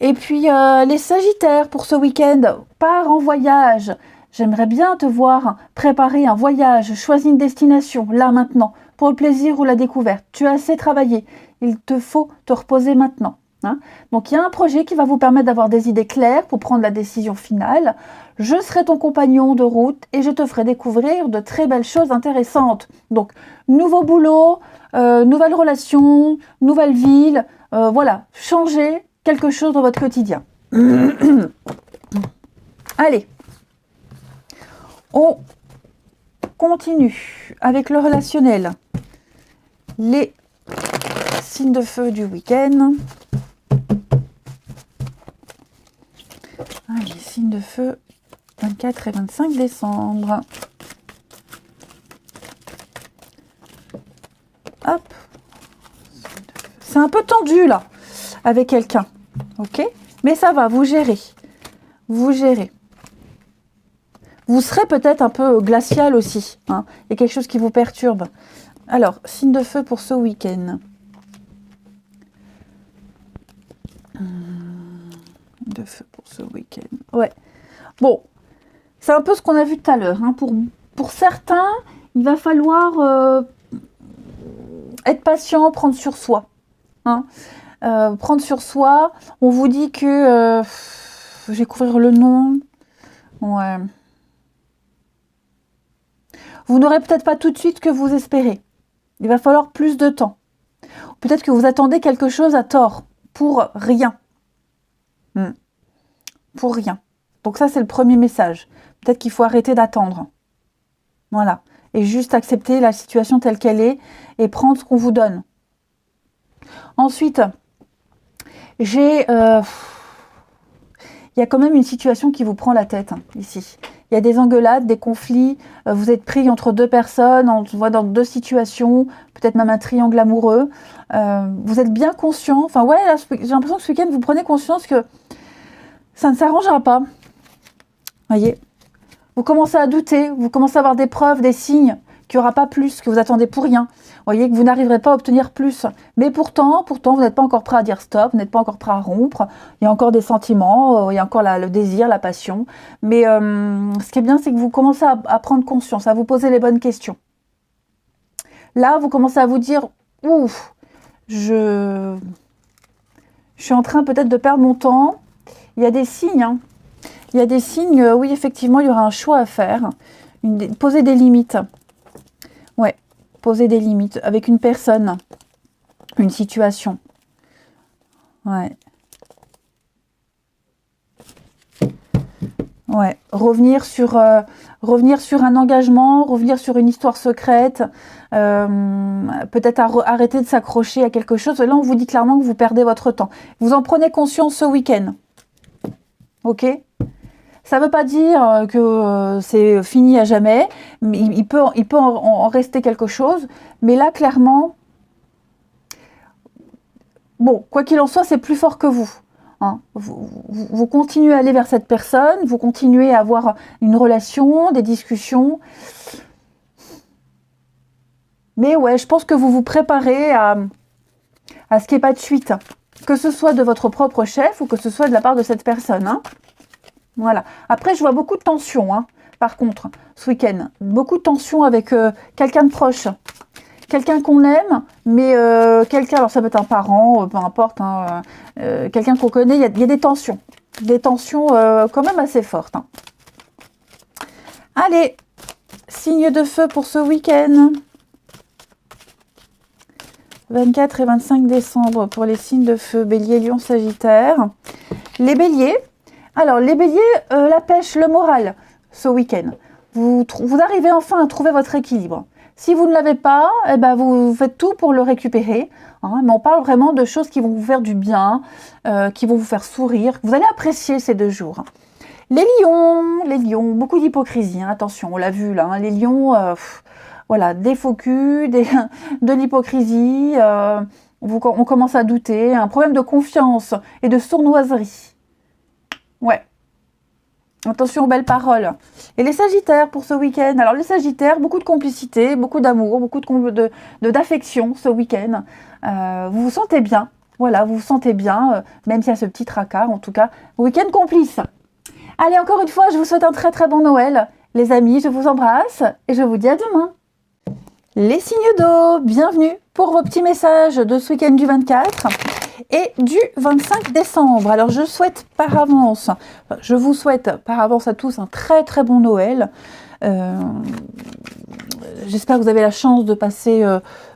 Et puis, les Sagittaires, pour ce week-end, pars en voyage. J'aimerais bien te voir préparer un voyage, choisis une destination, là, maintenant, pour le plaisir ou la découverte. Tu as assez travaillé, il te faut te reposer maintenant. Hein. Donc, il y a un projet qui va vous permettre d'avoir des idées claires pour prendre la décision finale. Je serai ton compagnon de route et je te ferai découvrir de très belles choses intéressantes. Donc, nouveau boulot, nouvelle relation, nouvelle ville, voilà, changer quelque chose dans votre quotidien. Allez, on continue avec le relationnel. Les signes de feu du week-end. Allez, signes de feu 24 et 25 décembre. Hop. C'est un peu tendu là, avec quelqu'un. Ok? Mais ça va, vous gérez. Vous gérez. Vous serez peut-être un peu glacial aussi. Hein. Il y a quelque chose qui vous perturbe. Alors, signe de feu pour ce week-end. De feu pour ce week-end. Ouais. Bon, c'est un peu ce qu'on a vu tout à l'heure. Hein. Pour certains, il va falloir être patient, prendre sur soi. Hein. Prendre sur soi. On vous dit que... je vais couvrir le nom. Ouais. Vous n'aurez peut-être pas tout de suite ce que vous espérez. Il va falloir plus de temps. Peut-être que vous attendez quelque chose à tort. Pour rien. Pour rien. Donc ça, c'est le premier message. Peut-être qu'il faut arrêter d'attendre. Voilà. Et juste accepter la situation telle qu'elle est et prendre ce qu'on vous donne. Ensuite, il y a quand même une situation qui vous prend la tête, hein, ici. Il y a des engueulades, des conflits, vous êtes pris entre deux personnes, on se voit dans deux situations, peut-être même un triangle amoureux. Vous êtes bien conscient, enfin ouais, là, j'ai l'impression que ce week-end, vous prenez conscience que ça ne s'arrangera pas. Voyez, vous commencez à douter, vous commencez à avoir des preuves, des signes qu'il n'y aura pas plus, que vous attendez pour rien. Vous voyez que vous n'arriverez pas à obtenir plus. Mais pourtant, vous n'êtes pas encore prêt à dire stop, vous n'êtes pas encore prêt à rompre. Il y a encore des sentiments, il y a encore le désir, la passion. Mais ce qui est bien, c'est que vous commencez à prendre conscience, à vous poser les bonnes questions. Là, vous commencez à vous dire, ouf, je suis en train peut-être de perdre mon temps. Il y a des signes, hein. Il y a des signes, oui, effectivement, il y aura un choix à faire. Poser des limites. Ouais, poser des limites avec une personne, une situation. Ouais. Ouais, revenir sur un engagement, revenir sur une histoire secrète, peut-être arrêter de s'accrocher à quelque chose. Là, on vous dit clairement que vous perdez votre temps. Vous en prenez conscience ce week-end. Ok ? Ça ne veut pas dire que c'est fini à jamais. Il peut en rester quelque chose. Mais là, clairement, bon, quoi qu'il en soit, c'est plus fort que vous. Hein. Vous continuez à aller vers cette personne, vous continuez à avoir une relation, des discussions. Mais ouais, je pense que vous vous préparez à ce qu'il n'y ait pas de suite. Que ce soit de votre propre chef ou que ce soit de la part de cette personne. Hein. Voilà. Après, je vois beaucoup de tension, hein, par contre, ce week-end. Beaucoup de tension avec quelqu'un de proche. Quelqu'un qu'on aime, mais quelqu'un, alors ça peut être un parent, peu importe, hein, quelqu'un qu'on connaît, il y a des tensions. Des tensions quand même assez fortes. Hein. Allez, signe de feu pour ce week-end. 24 et 25 décembre pour les signes de feu, Bélier, Lion, Sagittaire. Les Béliers. Alors, les Béliers, la pêche, le moral, ce week-end. Vous arrivez enfin à trouver votre équilibre. Si vous ne l'avez pas, eh ben vous faites tout pour le récupérer. Hein, mais on parle vraiment de choses qui vont vous faire du bien, qui vont vous faire sourire. Vous allez apprécier ces 2 jours. Les lions, beaucoup d'hypocrisie, hein, attention, on l'a vu là, hein, les lions, voilà, des faux culs, de l'hypocrisie, on commence à douter, un problème de confiance et de sournoiserie. Ouais. Attention aux belles paroles. Et les Sagittaires pour ce week-end. Alors les Sagittaires, beaucoup de complicité, beaucoup d'amour, beaucoup d'affection ce week-end. Vous vous sentez bien. Voilà, vous vous sentez bien, même s'il y a ce petit tracas, en tout cas, week-end complice. Allez, encore une fois, je vous souhaite un très très bon Noël. Les amis, je vous embrasse et je vous dis à demain. Les signes d'eau, bienvenue pour vos petits messages de ce week-end du 24 et du 25 décembre. Alors je vous souhaite par avance à tous un très très bon Noël. J'espère que vous avez la chance de passer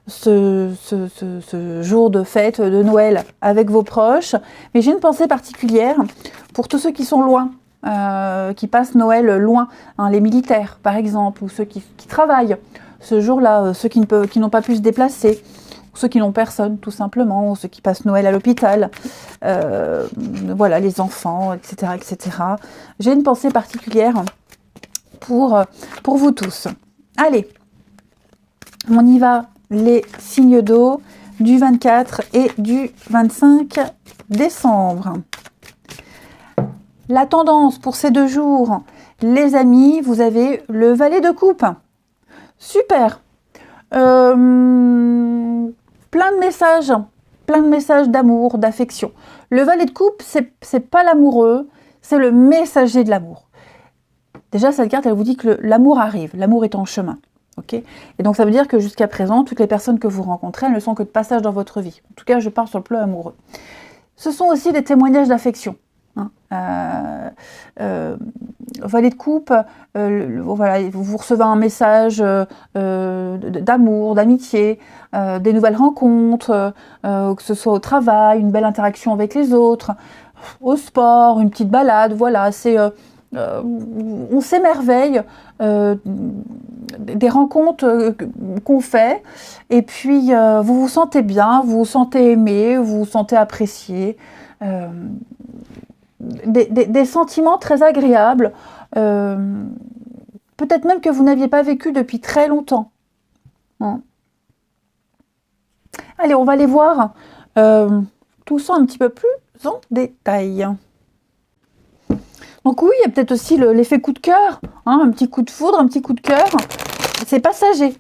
ce jour de fête de Noël avec vos proches. Mais j'ai une pensée particulière pour tous ceux qui sont loin. Qui passent Noël loin, hein, les militaires par exemple, ou ceux qui travaillent ce jour-là, ceux qui n'ont pas pu se déplacer, ou ceux qui n'ont personne tout simplement, ou ceux qui passent Noël à l'hôpital, voilà, les enfants, etc., etc. J'ai une pensée particulière pour vous tous. Allez, on y va, les signes d'eau du 24 et du 25 décembre. La tendance pour ces 2 jours, les amis, vous avez le valet de coupe. Super. Plein de messages d'amour, d'affection. Le valet de coupe, c'est pas l'amoureux, c'est le messager de l'amour. Déjà, cette carte, elle vous dit que l'amour arrive, l'amour est en chemin. Okay, et donc, ça veut dire que jusqu'à présent, toutes les personnes que vous rencontrez, elles ne sont que de passage dans votre vie. En tout cas, je parle sur le plan amoureux. Ce sont aussi des témoignages d'affection. Valet de coupe, voilà, vous recevez un message d'amour, d'amitié, des nouvelles rencontres, que ce soit au travail, une belle interaction avec les autres, au sport, une petite balade, voilà, on s'émerveille des rencontres qu'on fait, et puis vous vous sentez bien, vous vous sentez aimé, vous vous sentez apprécié. Des sentiments très agréables, peut-être même que vous n'aviez pas vécu depuis très longtemps. Hein. Allez, on va aller voir tout ça un petit peu plus en détail. Donc oui, il y a peut-être aussi l'effet coup de cœur, hein, un petit coup de foudre, un petit coup de cœur. C'est passager,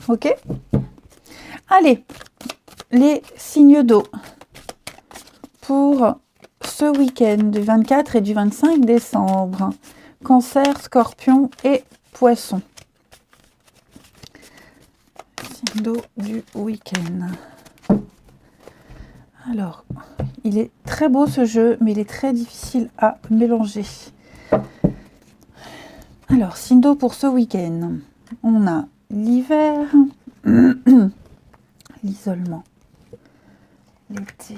ok ? Allez, les signes d'eau pour ce week-end du 24 et du 25 décembre. Cancer, Scorpion et Poisson. Signe d'eau du week-end. Alors, il est très beau ce jeu, mais il est très difficile à mélanger. Alors, signe d'eau pour ce week-end. On a l'hiver, l'isolement, l'été.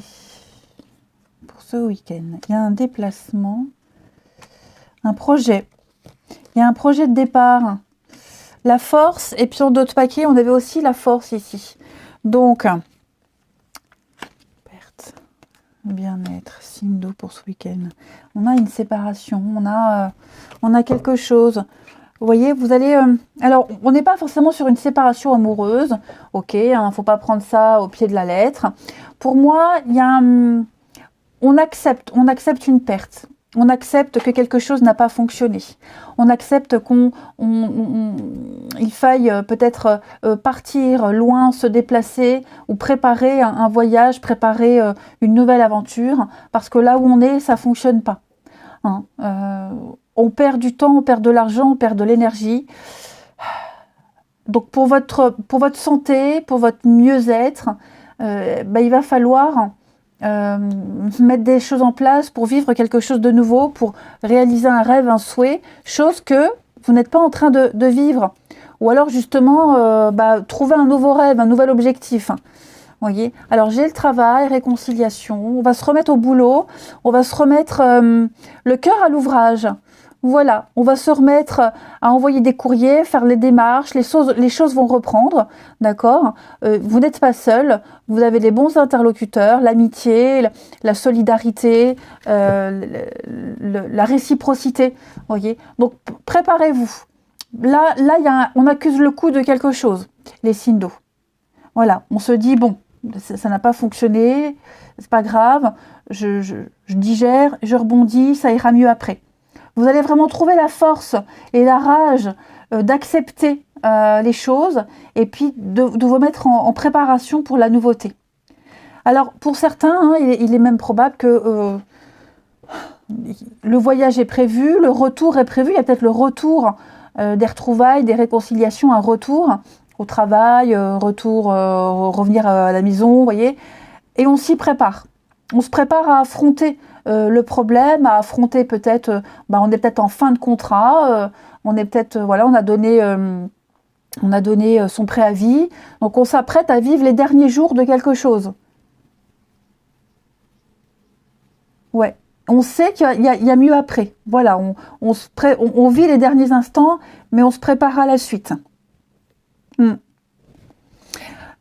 Pour ce week-end, il y a un déplacement, un projet. Il y a un projet de départ. La force, et puis en d'autres paquets, on avait aussi la force ici. Donc, perte, bien-être, signe d'eau pour ce week-end. On a une séparation, on a quelque chose. Vous voyez, vous allez... alors, on n'est pas forcément sur une séparation amoureuse. Ok, hein, faut pas prendre ça au pied de la lettre. Pour moi, il y a on accepte une perte. On accepte que quelque chose n'a pas fonctionné. On accepte il faille peut-être partir loin, se déplacer ou préparer un voyage, préparer une nouvelle aventure, parce que là où on est, ça fonctionne pas. Hein, on perd du temps, on perd de l'argent, on perd de l'énergie. Donc pour votre santé, pour votre mieux-être, il va falloir mettre des choses en place pour vivre quelque chose de nouveau, pour réaliser un rêve, un souhait, chose que vous n'êtes pas en train de vivre. Ou alors justement, trouver un nouveau rêve, un nouvel objectif. Voyez. Alors j'ai le travail, réconciliation, on va se remettre au boulot, on va se remettre le cœur à l'ouvrage. Voilà, on va se remettre à envoyer des courriers, faire les démarches, les choses vont reprendre, d'accord? Vous n'êtes pas seul, vous avez les bons interlocuteurs, l'amitié, la solidarité, la réciprocité, voyez? Donc préparez-vous. Là, on accuse le coup de quelque chose, les signes d'eau. Voilà, on se dit, bon, ça n'a pas fonctionné, c'est pas grave, je digère, je rebondis, ça ira mieux après. Vous allez vraiment trouver la force et la rage d'accepter les choses et puis de vous mettre en préparation pour la nouveauté. Alors, pour certains, hein, il est même probable que le voyage est prévu, le retour est prévu, il y a peut-être le retour des retrouvailles, des réconciliations, un retour au travail, revenir à la maison, vous voyez, et on s'y prépare. On se prépare à affronter le problème, à affronter peut-être, on est peut-être en fin de contrat, on est peut-être, voilà, on a donné son préavis, donc on s'apprête à vivre les derniers jours de quelque chose. Ouais, on sait qu'il y a mieux après. Voilà, on vit les derniers instants, mais on se prépare à la suite.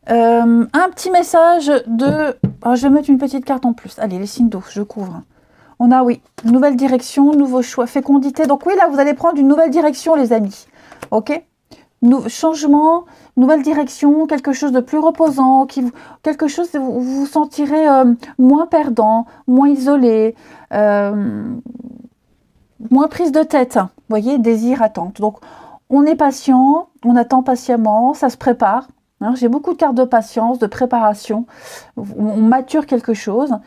Un petit message de... Oh, je vais mettre une petite carte en plus. Allez, les signes d'eau, je couvre. On a, oui, nouvelle direction, nouveau choix, fécondité. Donc oui, là, vous allez prendre une nouvelle direction, les amis. Ok ? Changement, nouvelle direction, quelque chose de plus reposant, quelque chose où vous vous sentirez moins perdant, moins isolé, moins prise de tête. Vous voyez, désir, attente. Donc, on est patient, on attend patiemment, ça se prépare. Hein, j'ai beaucoup de cartes de patience, de préparation. On mature quelque chose.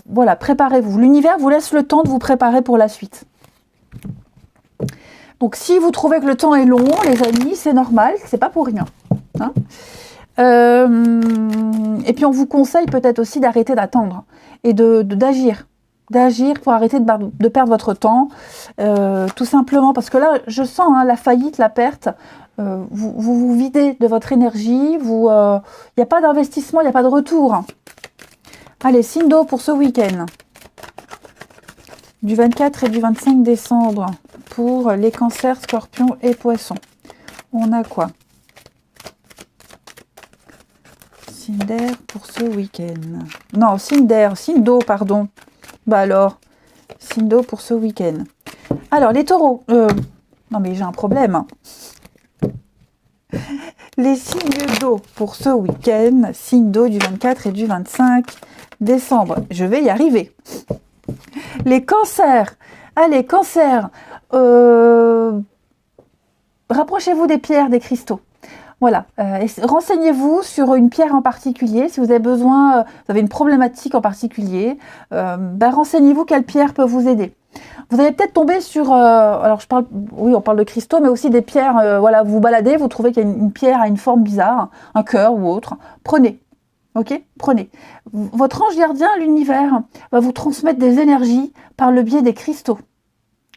Voilà, préparez-vous. L'univers vous laisse le temps de vous préparer pour la suite. Donc, si vous trouvez que le temps est long, les amis, c'est normal, c'est pas pour rien. Hein, et puis, on vous conseille peut-être aussi d'arrêter d'attendre et d'agir. D'agir pour arrêter de perdre votre temps, tout simplement. Parce que là, je sens la faillite, la perte. Vous videz de votre énergie. Il n'y a pas d'investissement, il n'y a pas de retour. Allez, signe d'eau pour ce week-end. Du 24 et du 25 décembre. Pour les cancers, scorpions et poissons. On a quoi? Signe d'air pour ce week-end. Non, signe d'air, signe d'eau, pardon. Bah alors, signe d'eau pour ce week-end. Alors, les taureaux. Non, mais j'ai un problème. Les signes d'eau pour ce week-end. Signe d'eau du 24 et du 25 décembre. Je vais y arriver. Les cancers. Allez, cancers. Rapprochez-vous des pierres, des cristaux. Voilà, renseignez-vous sur une pierre en particulier. Si vous avez besoin, vous avez une problématique en particulier, renseignez-vous quelle pierre peut vous aider. Vous allez peut-être tomber sur, alors on parle de cristaux, mais aussi des pierres. Voilà, vous baladez, vous trouvez qu'il y a une pierre à une forme bizarre, un cœur ou autre. Prenez, ok, prenez. Votre ange gardien, l'univers, va vous transmettre des énergies par le biais des cristaux.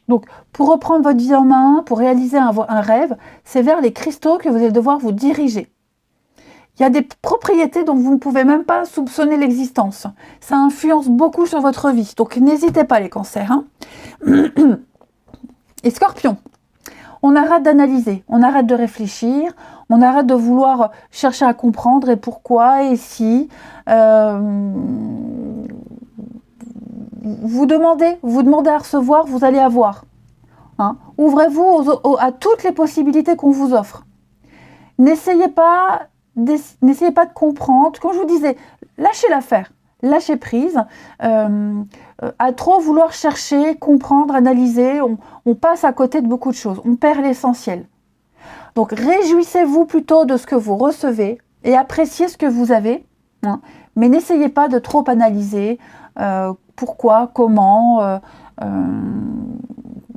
Donc, pour reprendre votre vie en main, pour réaliser un rêve, c'est vers les cristaux que vous allez devoir vous diriger. Il y a des propriétés dont vous ne pouvez même pas soupçonner l'existence. Ça influence beaucoup sur votre vie. Donc, n'hésitez pas les cancers. Hein. Et scorpion, on arrête d'analyser, on arrête de réfléchir, on arrête de vouloir chercher à comprendre et pourquoi et si. Vous demandez à recevoir, vous allez avoir. Hein. Ouvrez-vous à toutes les possibilités qu'on vous offre. N'essayez pas de comprendre. Comme je vous disais, lâchez l'affaire, lâchez prise. À trop vouloir chercher, comprendre, analyser, on passe à côté de beaucoup de choses. On perd l'essentiel. Donc, réjouissez-vous plutôt de ce que vous recevez et appréciez ce que vous avez. Hein. Mais n'essayez pas de trop analyser. Pourquoi, comment.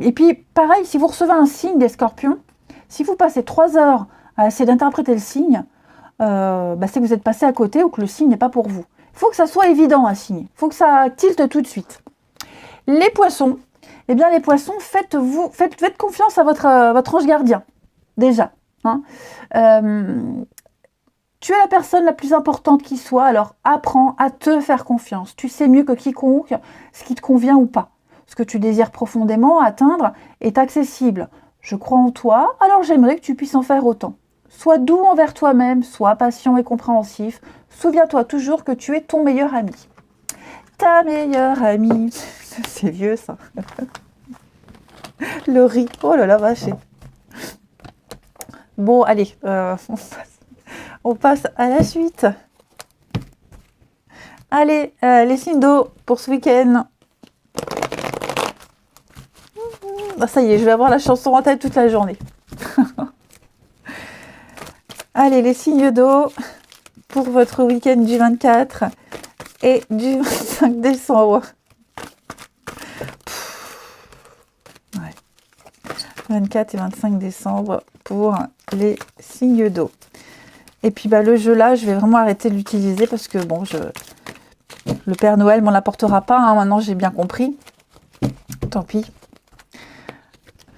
Et puis, pareil, si vous recevez un signe des scorpions, si vous passez 3 heures à essayer d'interpréter le signe, c'est que vous êtes passé à côté ou que le signe n'est pas pour vous. Il faut que ça soit évident, un signe. Il faut que ça tilte tout de suite. Les poissons, eh bien les poissons, faites confiance à votre ange gardien, déjà. Hein. Tu es la personne la plus importante qui soit, alors apprends à te faire confiance. Tu sais mieux que quiconque ce qui te convient ou pas. ce que tu désires profondément atteindre est accessible. Je crois en toi, alors j'aimerais que tu puisses en faire autant. Sois doux envers toi-même, sois patient et compréhensif. Souviens-toi toujours que tu es ton meilleur ami. Ta meilleure amie. C'est vieux ça. Le riz. Oh là là, vache. Bon, allez, on passe à la suite. Allez, les signes d'eau pour ce week-end. Ah, ça y est, je vais avoir la chanson en tête toute la journée. Allez, les signes d'eau pour votre week-end du 24 et du 25 décembre. Ouais. 24 et 25 décembre pour les signes d'eau. Et puis le jeu là, je vais vraiment arrêter de l'utiliser parce que bon, le Père Noël m'en apportera pas, hein, maintenant j'ai bien compris. Tant pis.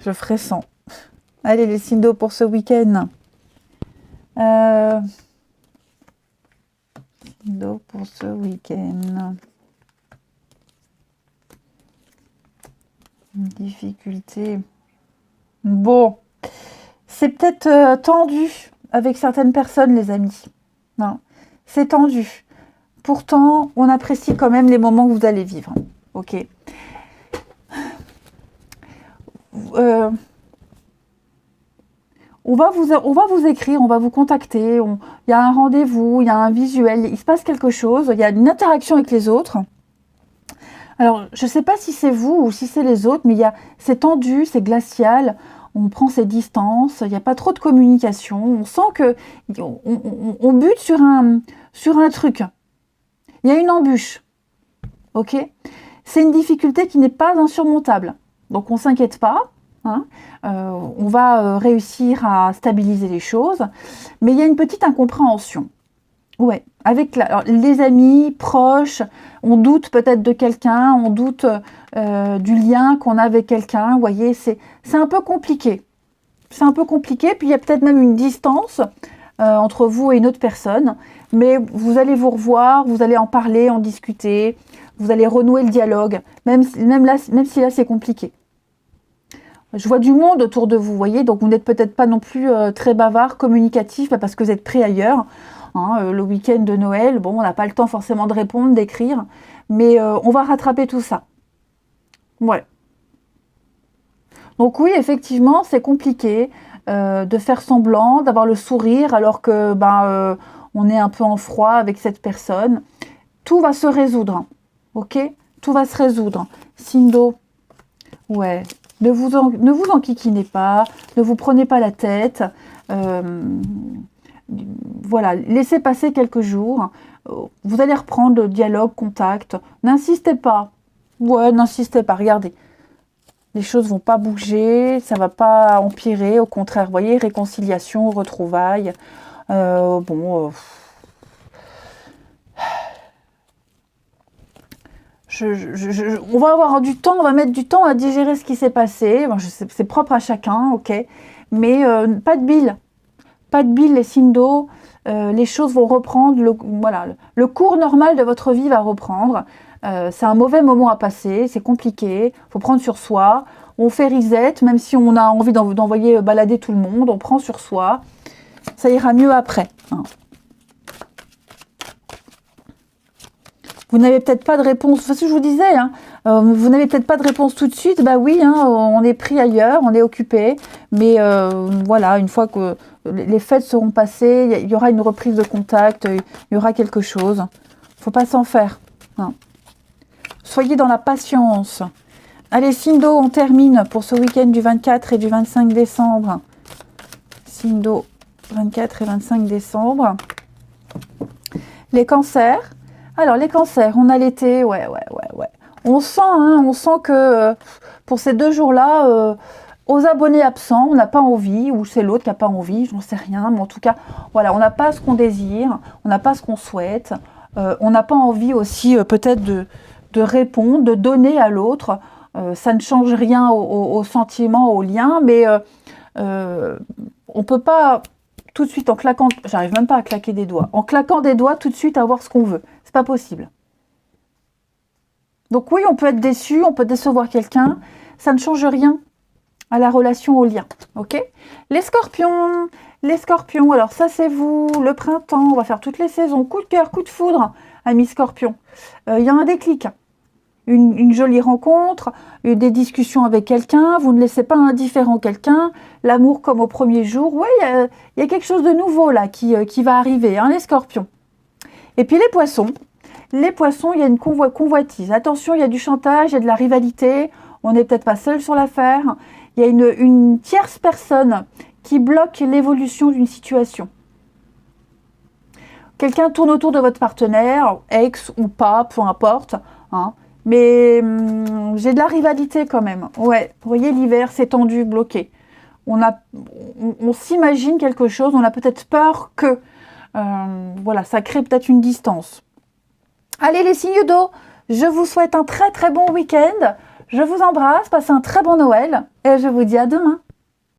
Je ferai sans. Allez, les signes d'eau pour ce week-end. Signes d'eau pour ce week-end. Une difficulté. Bon. C'est peut-être tendu avec certaines personnes, les amis. Non, c'est tendu. Pourtant, on apprécie quand même les moments que vous allez vivre. Ok. On va vous écrire, on va vous contacter. Il y a un rendez-vous, il y a un visuel, il se passe quelque chose, il y a une interaction avec les autres. Alors, je ne sais pas si c'est vous ou si c'est les autres, mais c'est tendu, c'est glacial. On prend ses distances, il n'y a pas trop de communication. On sent que on bute sur un truc. Il y a une embûche. Ok ? C'est une difficulté qui n'est pas insurmontable. Donc on ne s'inquiète pas. Hein, on va réussir à stabiliser les choses. Mais il y a une petite incompréhension. Ouais, avec les amis, proches, on doute peut-être de quelqu'un, on doute du lien qu'on a avec quelqu'un. Vous voyez, c'est un peu compliqué. C'est un peu compliqué, puis il y a peut-être même une distance entre vous et une autre personne. Mais vous allez vous revoir, vous allez en parler, en discuter, vous allez renouer le dialogue, même si là c'est compliqué. Je vois du monde autour de vous, voyez, donc vous n'êtes peut-être pas non plus très bavard, communicatif, parce que vous êtes pris ailleurs. Hein, le week-end de Noël, bon, on n'a pas le temps forcément de répondre, d'écrire, mais on va rattraper tout ça. Ouais. Donc oui, effectivement, c'est compliqué de faire semblant, d'avoir le sourire, alors que on est un peu en froid avec cette personne. Tout va se résoudre, ok ? Tout va se résoudre. Signe d'eau, ouais. Ne vous enquiquinez pas, ne vous prenez pas la tête. Voilà, laissez passer quelques jours. Vous allez reprendre le dialogue, contact. N'insistez pas. Ouais, n'insistez pas. Regardez, les choses vont pas bouger, ça va pas empirer. Au contraire, vous voyez, réconciliation, retrouvailles. On va avoir du temps, on va mettre du temps à digérer ce qui s'est passé. Bon, c'est propre à chacun, ok. Mais pas de bile. Pas de bile, les signes d'eau. Les choses vont reprendre. Le cours normal de votre vie va reprendre. C'est un mauvais moment à passer, c'est compliqué. Il faut prendre sur soi. On fait reset, même si on a envie d'envoyer balader tout le monde. On prend sur soi. Ça ira mieux après. Hein. Vous n'avez peut-être pas de réponse, c'est ce que je vous disais, hein, vous n'avez peut-être pas de réponse tout de suite, bah oui, hein, on est pris ailleurs, on est occupé, mais voilà, une fois que les fêtes seront passées, il y aura une reprise de contact, il y aura quelque chose. Il ne faut pas s'en faire. Hein. Soyez dans la patience. Allez, signe d'eau, on termine pour ce week-end du 24 et du 25 décembre. Signe d'eau, 24 et 25 décembre. Les cancers. Alors, les cancers, on a l'été, ouais. On sent que pour ces 2 jours-là, aux abonnés absents, on n'a pas envie, ou c'est l'autre qui n'a pas envie, je n'en sais rien, mais en tout cas, voilà, on n'a pas ce qu'on désire, on n'a pas ce qu'on souhaite, on n'a pas envie aussi peut-être de répondre, de donner à l'autre. Ça ne change rien au sentiment, au lien, mais on peut pas tout de suite en claquant, j'arrive même pas à claquer des doigts, en claquant des doigts tout de suite avoir ce qu'on veut. C'est pas possible. Donc oui, on peut être déçu, on peut décevoir quelqu'un. Ça ne change rien à la relation, au lien. Ok? Les scorpions, alors ça c'est vous, le printemps, on va faire toutes les saisons. Coup de cœur, coup de foudre, amis scorpions. Il y a un déclic. Une jolie rencontre, des discussions avec quelqu'un, vous ne laissez pas indifférent quelqu'un, l'amour comme au premier jour. Oui, il y a quelque chose de nouveau là qui va arriver, hein, les scorpions. Et puis les poissons, il y a une convoitise. Attention, il y a du chantage, il y a de la rivalité, on n'est peut-être pas seul sur l'affaire. Il y a une tierce personne qui bloque l'évolution d'une situation. Quelqu'un tourne autour de votre partenaire, ex ou pas, peu importe, hein. Mais j'ai de la rivalité quand même. Ouais, vous voyez, l'hiver, c'est tendu, bloqué. On s'imagine quelque chose, on a peut-être peur que... voilà, ça crée peut-être une distance. Allez, les signes d'eau, je vous souhaite un très très bon week-end. Je vous embrasse, passez un très bon Noël et je vous dis à demain.